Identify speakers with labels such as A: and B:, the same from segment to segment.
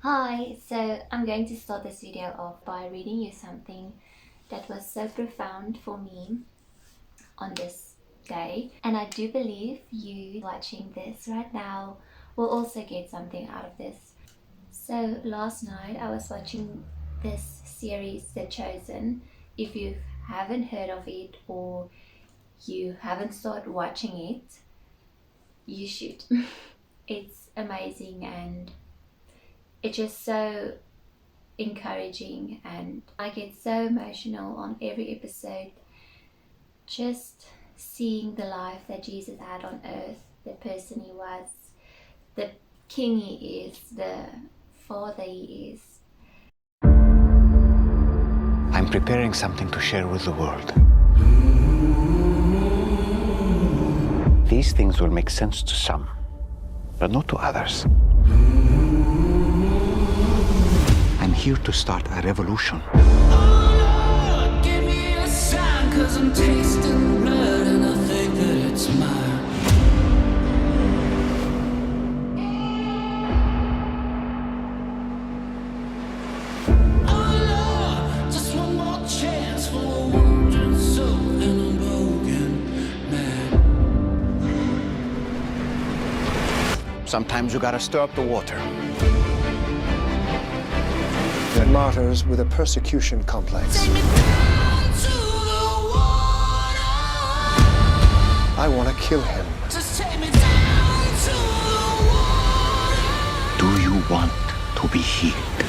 A: Hi, so I'm going to start this video off by reading you something that was so profound for me on this day. And I do believe you watching this right now will also get something out of this. So last night I was watching this series, The Chosen. If you haven't heard of it or you haven't started watching it, you should. It's amazing and it's just so encouraging, and I get so emotional on every episode just seeing the life that Jesus had on earth, the person he was, the king he is, the father he is.
B: I'm preparing something to share with the world. These things will make sense to some, but not to others. I'm here to start a revolution.
C: Oh Lord, give me a sign, 'cause I'm tasting blood and I think that it's mine. Oh Lord, just one more chance for a wandering soul and a broken man.
B: Sometimes you gotta stir up the water.
D: They're martyrs with a persecution complex.
C: Take me down to the water.
D: I want to kill him.
C: Just take me down to the water.
B: Do you want to be healed?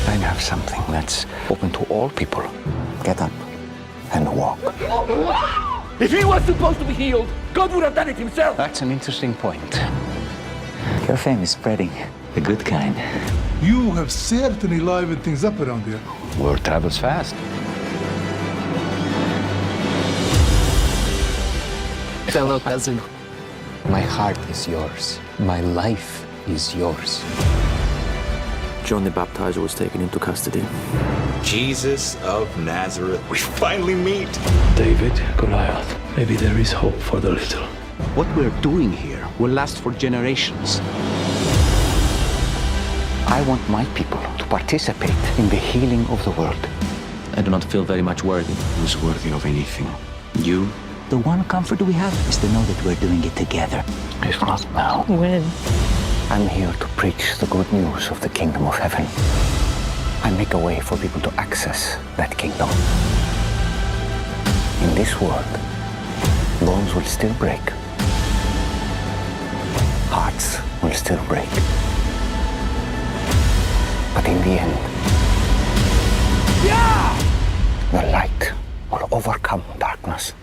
B: I have something that's open to all people. Get up and walk.
E: If he was supposed to be healed, God would have done it himself.
B: That's an interesting point.
F: Your fame is spreading, the good kind.
G: You have certainly livened things up around here.
B: Word travels fast.
H: Fellow cousin, my heart is yours. My life is yours.
I: John the Baptizer was taken into custody.
J: Jesus of Nazareth, we finally meet.
E: David, Goliath, maybe there is hope for the little.
B: What we're doing here will last for generations. I want my people to participate in the healing of the world.
I: I do not feel very much worthy.
B: Who's worthy of anything? You?
F: The one comfort we have is to know that we're doing it together.
B: If not now.
F: When?
B: I'm here to preach the good news of the kingdom of heaven. I make a way for people to access that kingdom. In this world, bones will still break. Hearts will still break. But in the end, the light will overcome darkness.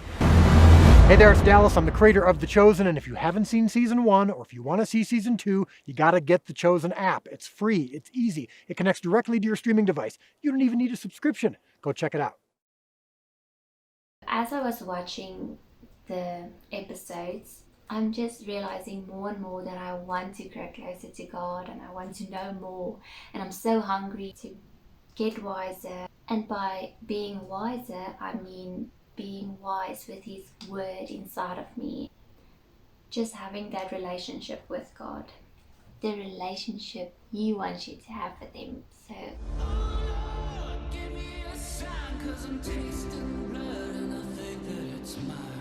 K: Hey there, it's Dallas. I'm the creator of The Chosen, and if you haven't seen Season 1, or if you want to see Season 2, you gotta get The Chosen app. It's free, it's easy, it connects directly to your streaming device. You don't even need a subscription. Go check it out.
A: As I was watching the episodes, I'm just realizing more and more that I want to grow closer to God and I want to know more, and I'm so hungry to get wiser. And by being wiser, I mean being wise with His word inside of me. Just having that relationship with God. The relationship He wants you to have with Him. So
C: Oh Lord, give me a sign, 'cause I'm tasting blood and I think that it's mine.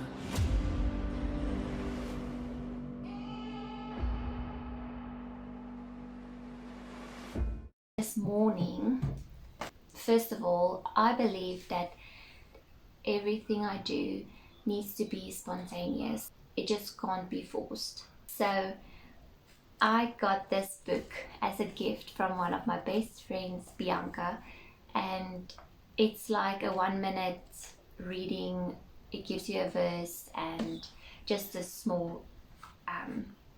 A: this morning, first of all, I believe that everything I do needs to be spontaneous. It just can't be forced. So I got this book as a gift from one of my best friends, Bianca, and it's like a 1-minute reading. It gives you a verse and just a small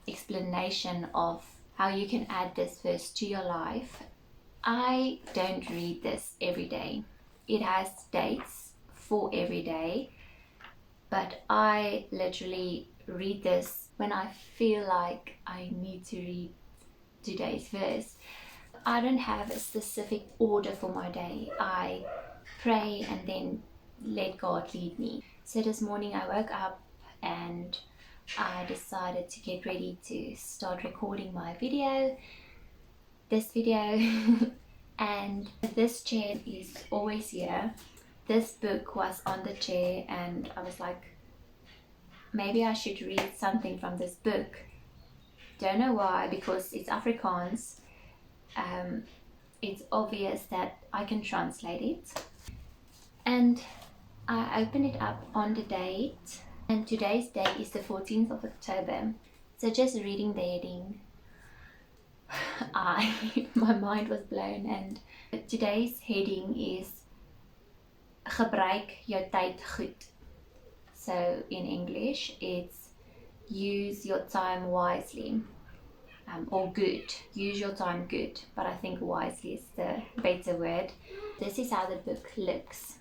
A: explanation of how you can add this verse to your life. I don't read this every day. It has dates for every day, but I literally read this when I feel like I need to read today's verse. I don't have a specific order for my day. I pray and then let God lead me. So this morning I woke up and I decided to get ready to start recording my video, this video. And this chair is always here. This book was on the chair and I was like, maybe I should read something from this book. Don't know why, because it's Afrikaans. It's obvious that I can translate it. And I open it up on the date, and today's date is the 14th of October. So just reading the heading, my mind was blown. And today's heading is Gebruik jou tyd goed. So in English, it's use your time wisely, or good. Use your time good, but I think wisely is the better word. This is how the book looks.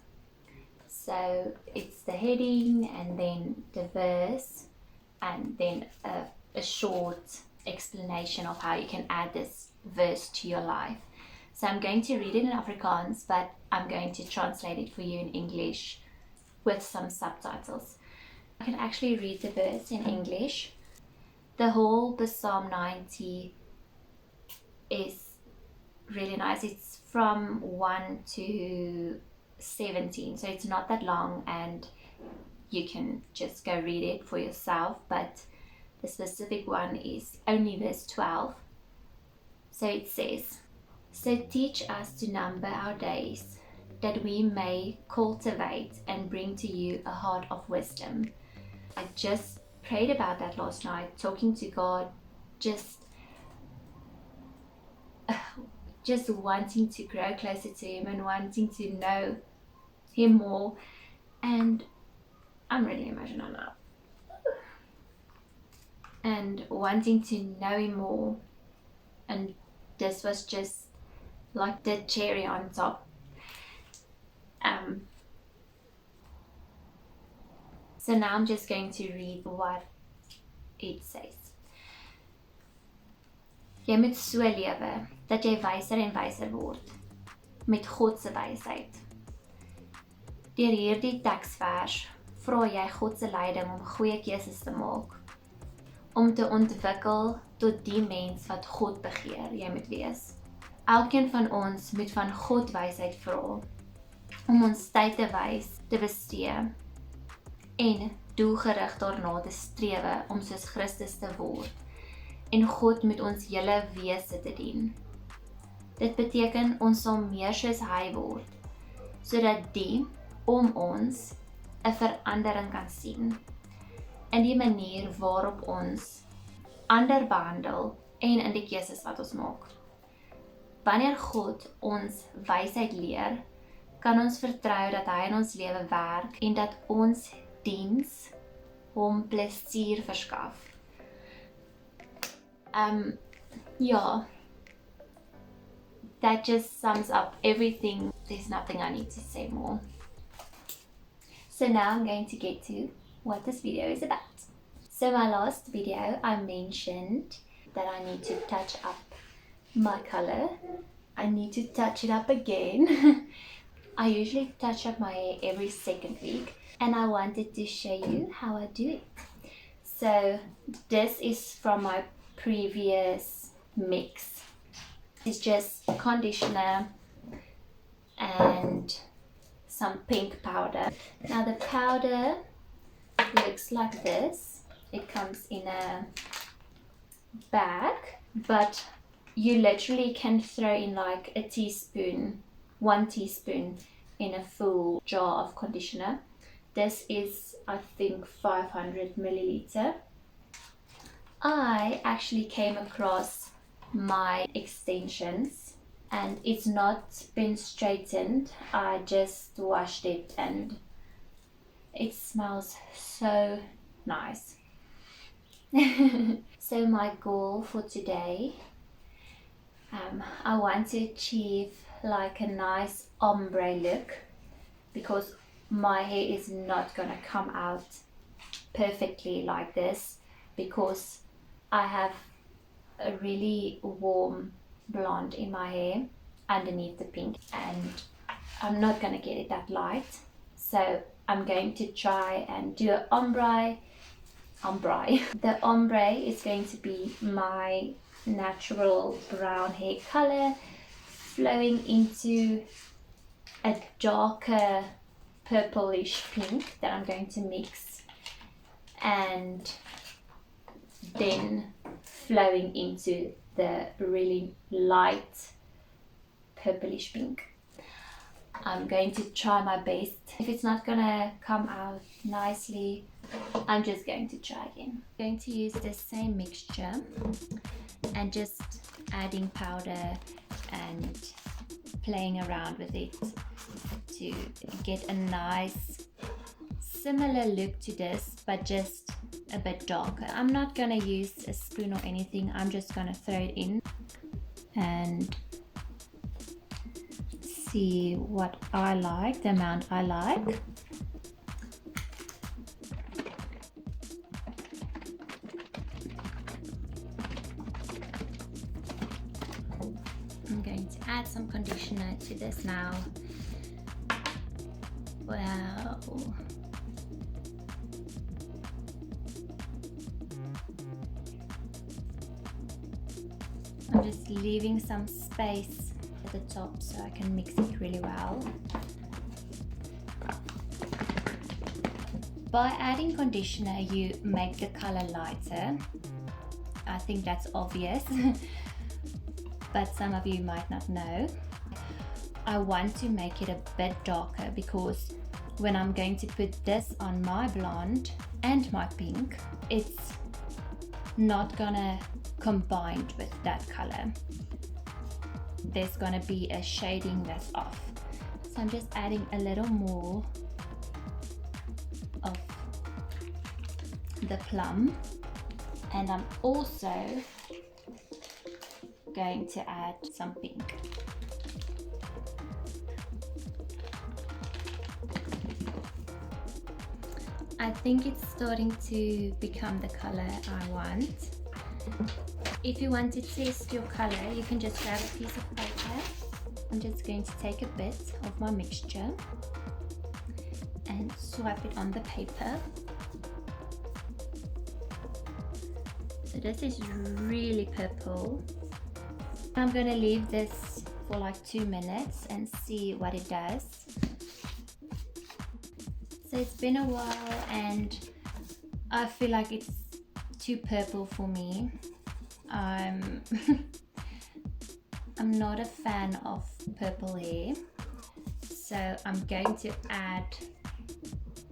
A: So it's the heading and then the verse and then a short explanation of how you can add this verse to your life. So I'm going to read it in Afrikaans, but I'm going to translate it for you in English with some subtitles. I can actually read the verse in English. The whole Psalm 90 is really nice. It's from 1 to 17, so it's not that long and you can just go read it for yourself, but the specific one is only verse 12. So it says, so teach us to number our days, that we may cultivate and bring to you a heart of wisdom. I just prayed about that last night, talking to God, just wanting to grow closer to Him and wanting to know Him more. And I'm really emotional now. And wanting to know Him more. And this was just like the cherry on top. So now I'm just going to read what it says. Jy moet so lewe dat jy wyser en wyser word met God se wysheid. Deur hierdie teksvers vra jy God se leiding om goeie keuses te maak, om te ontwikkel tot die mens wat God begeer jy moet wees. Elkeen van ons moet van God wysheid vra om ons tyd te wys te bestee en doelgerig daarna te strewe om soos Christus te word en God met ons hele wese te dien. Dit beteken ons sal meer soos hy word, sodat die om ons 'n verandering kan sien in die manier waarop ons ander behandel en in die keuses wat ons maak. Wanneer God ons wysheid leer, kan ons vertrou dat hy in ons lewe werk en dat ons diens hom plesier verskaf. Yeah, that just sums up everything. There's nothing I need to say more. So now I'm going to get to what this video is about. So my last video I mentioned that I need to touch up my color. I need to touch it up again. I usually touch up my hair every second week, and I wanted to show you how I do it. So this is from my previous mix. It's just conditioner and some pink powder. Now the powder looks like this. It comes in a bag, but you literally can throw in like a teaspoon, 1 teaspoon in a full jar of conditioner. This is, I think, 500 milliliter. I actually came across my extensions and it's not been straightened. I just washed it and it smells so nice. So my goal for today, I want to achieve like a nice ombre look, because my hair is not gonna come out perfectly like this because I have a really warm blonde in my hair underneath the pink, and I'm not going to get it that light. So I'm going to try and do an ombre. The ombre is going to be my natural brown hair color flowing into a darker purplish pink that I'm going to mix, and then flowing into the really light purplish pink. I'm going to try my best. If it's not gonna come out nicely, I'm just going to try again. I'm going to use the same mixture and just adding powder and playing around with it to get a nice similar look to this, but just a bit darker. I'm not gonna use a spoon or anything. I'm just gonna throw it in and see what I like, the amount I like. I'm going to add some conditioner to this now. Wow. I'm just leaving some space at the top so I can mix it really well. By adding conditioner, you make the color lighter. I think that's obvious, but some of you might not know. I want to make it a bit darker because when I'm going to put this on my blonde and my pink, it's not gonna combine with that color. There's gonna be a shading that's off. So I'm just adding a little more of the plum, and I'm also going to add some pink. I think it's starting to become the color I want. If you want to test your color, you can just grab a piece of paper. I'm just going to take a bit of my mixture and swipe it on the paper. So this is really purple. I'm going to leave this for like 2 minutes and see what it does. So it's been a while and I feel like it's too purple for me. I'm not a fan of purple hair, so I'm going to add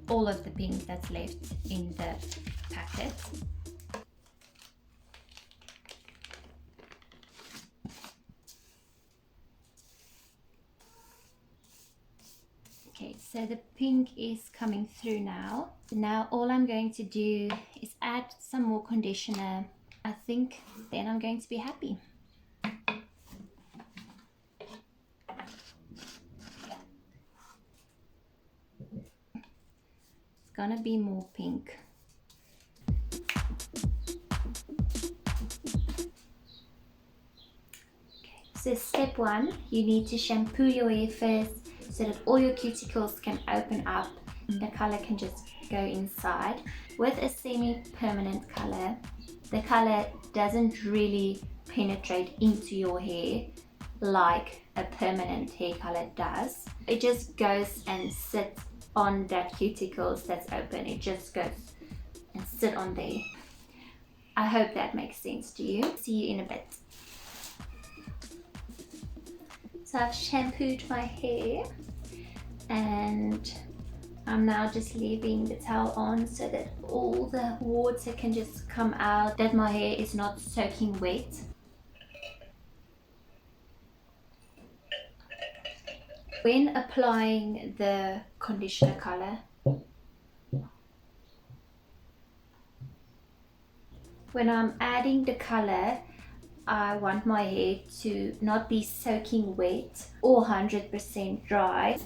A: all of the pink that's left in the packet. Okay, so the pink is coming through now. Now all I'm going to do is add some more conditioner. I think then I'm going to be happy. It's gonna be more pink. Okay, so step 1, you need to shampoo your hair first so that all your cuticles can open up and the color can just go inside. With a semi-permanent color, the color doesn't really penetrate into your hair like a permanent hair color does. It just goes and sits on that cuticles that's open. It just goes and sit on there. I hope that makes sense to you. See you in a bit. So I've shampooed my hair and I'm now just leaving the towel on so that all the water can just come out, that my hair is not soaking wet. When applying the conditioner color, when I'm adding the color, I want my hair to not be soaking wet or 100% dry.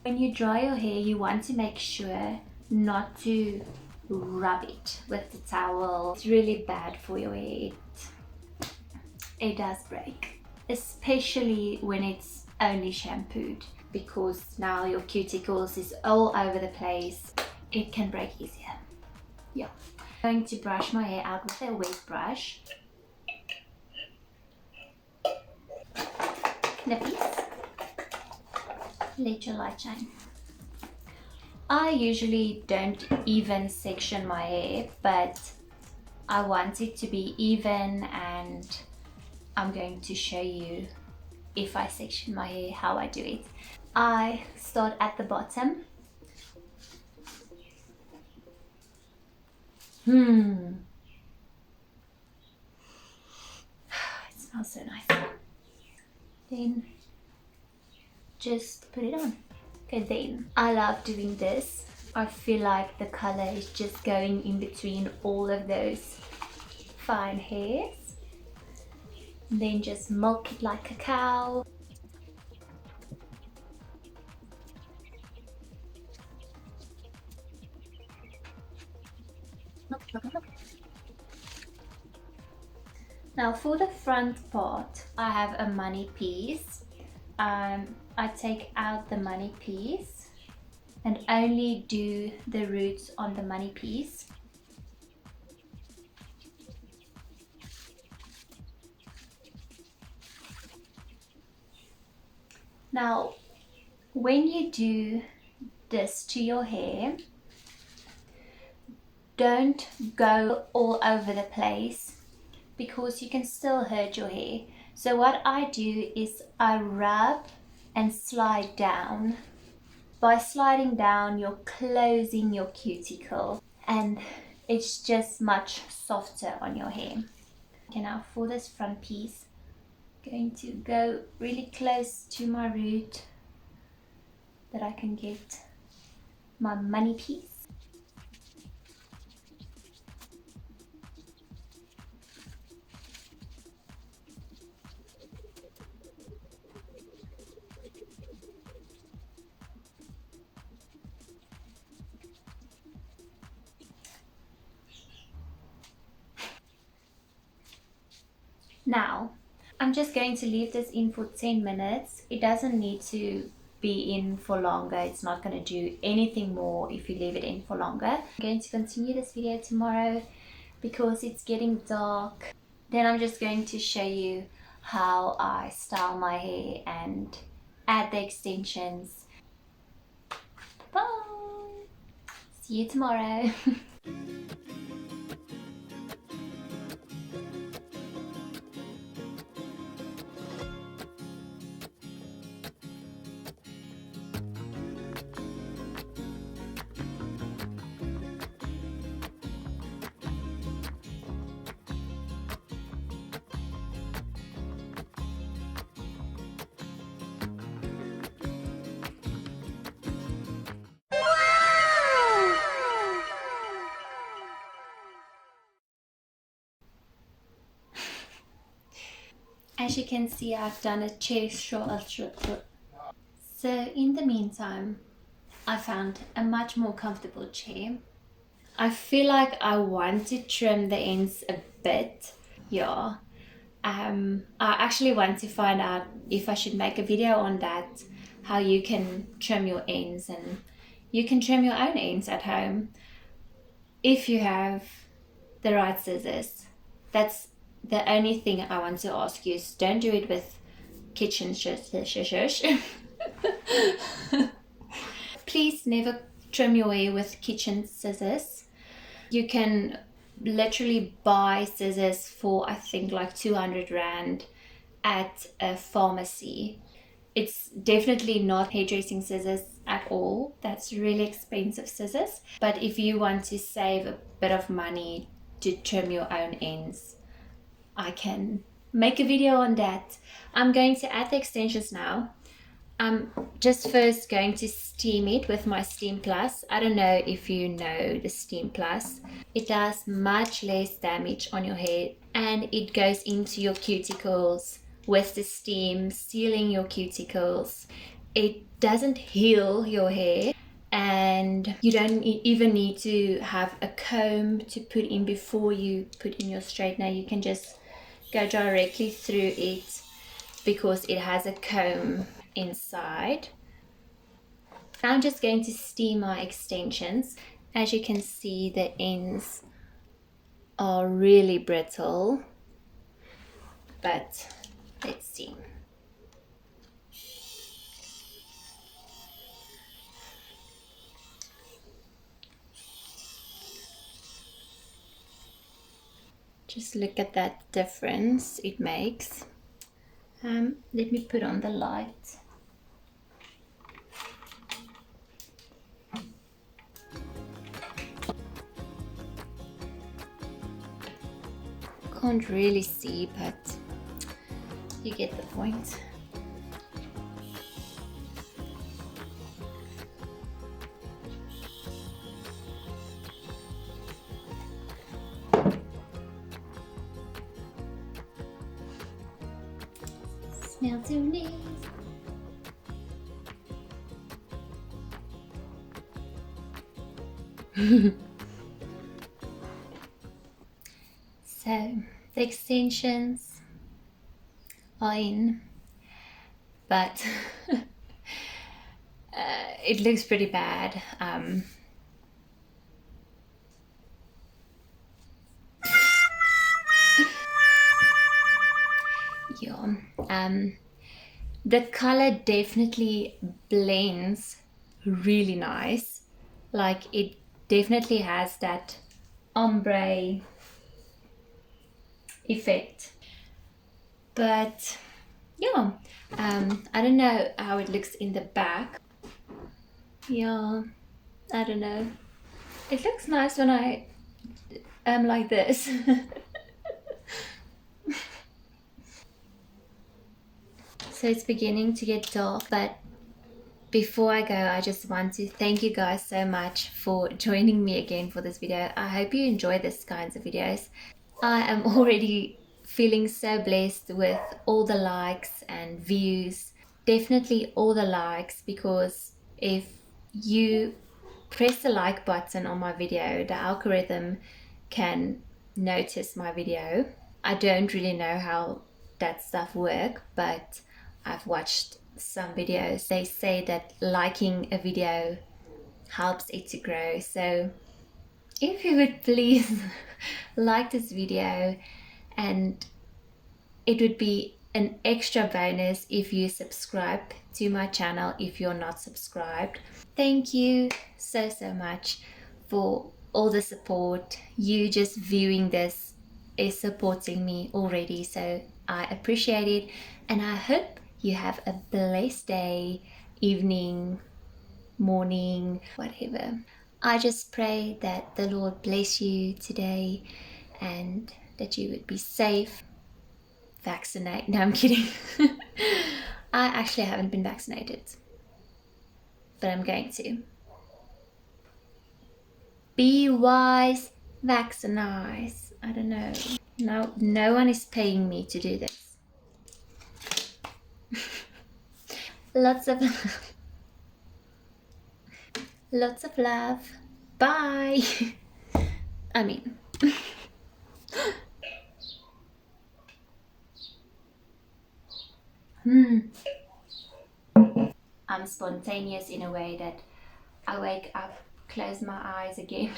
A: When you dry your hair, you want to make sure not to rub it with the towel. It's really bad for your hair. It it does break, especially when it's only shampooed, because now your cuticles is all over the place. It can break easier. Yeah. I'm going to brush my hair out with a wet brush. Knippies. Let your light shine. I usually don't even section my hair, but I want it to be even, and I'm going to show you if I section my hair, how I do it. I start at the bottom. It smells so nice. Then just put it on. Okay, then I love doing this. I feel like the color is just going in between all of those fine hairs. And then just milk it like a cow. Now for the front part, I have a money piece. I take out the money piece and only do the roots on the money piece. Now, when you do this to your hair, don't go all over the place because you can still hurt your hair. So what I do is I rub and slide down. By sliding down, you're closing your cuticle and it's just much softer on your hair. Okay, now for this front piece, I'm going to go really close to my root that I can get my money piece. Now, I'm just going to leave this in for 10 minutes. It doesn't need to be in for longer. It's not going to do anything more if you leave it in for longer. I'm going to continue this video tomorrow because it's getting dark. Then I'm just going to show you how I style my hair and add the extensions. Bye! See you tomorrow. As you can see, I've done a chair short. So in the meantime, I found a much more comfortable chair. I feel like I want to trim the ends a bit. Yeah. I actually want to find out if I should make a video on that, how you can trim your ends, and you can trim your own ends at home if you have the right scissors. That's the only thing I want to ask you, is don't do it with kitchen scissors. Please never trim your hair with kitchen scissors. You can literally buy scissors for I think like 200 Rand at a pharmacy. It's definitely not hairdressing scissors at all. That's really expensive scissors. But if you want to save a bit of money to trim your own ends, I can make a video on that. I'm going to add the extensions now. I'm just first going to steam it with my Steam Plus. I don't know if you know the Steam Plus. It does much less damage on your hair and it goes into your cuticles with the steam, sealing your cuticles. It doesn't heal your hair and you don't even need to have a comb to put in before you put in your straightener. You can just go directly through it because it has a comb inside. Now I'm just going to steam my extensions. As you can see, the ends are really brittle, but let's see. Just look at that difference it makes. Let me put on the light. Can't really see, but you get the point. Smell too nice. So the extensions are in, but it looks pretty bad. The color definitely blends really nice. Like, it definitely has that ombre effect, but yeah, I don't know how it looks in the back. Yeah, I don't know, it looks nice when I am like this. So it's beginning to get dark, but before I go, I just want to thank you guys so much for joining me again for this video. I hope you enjoy these kinds of videos. I am already feeling so blessed with all the likes and views. Definitely all the likes, because if you press the like button on my video, the algorithm can notice my video. I don't really know how that stuff works, but I've watched some videos. They say that liking a video helps it to grow. So if you would please like this video, and it would be an extra bonus if you subscribe to my channel if you're not subscribed. Thank you so much for all the support. You just viewing this is supporting me already, so I appreciate it, and I hope you have a blessed day, evening, morning, whatever. I just pray that the Lord bless you today and that you would be safe. Vaccinate. No, I'm kidding. I actually haven't been vaccinated, but I'm going to. Be wise, vaccinize. I don't know. No one is paying me to do this. Lots of love. Bye. I mean, I'm spontaneous in a way that I wake up, close my eyes again,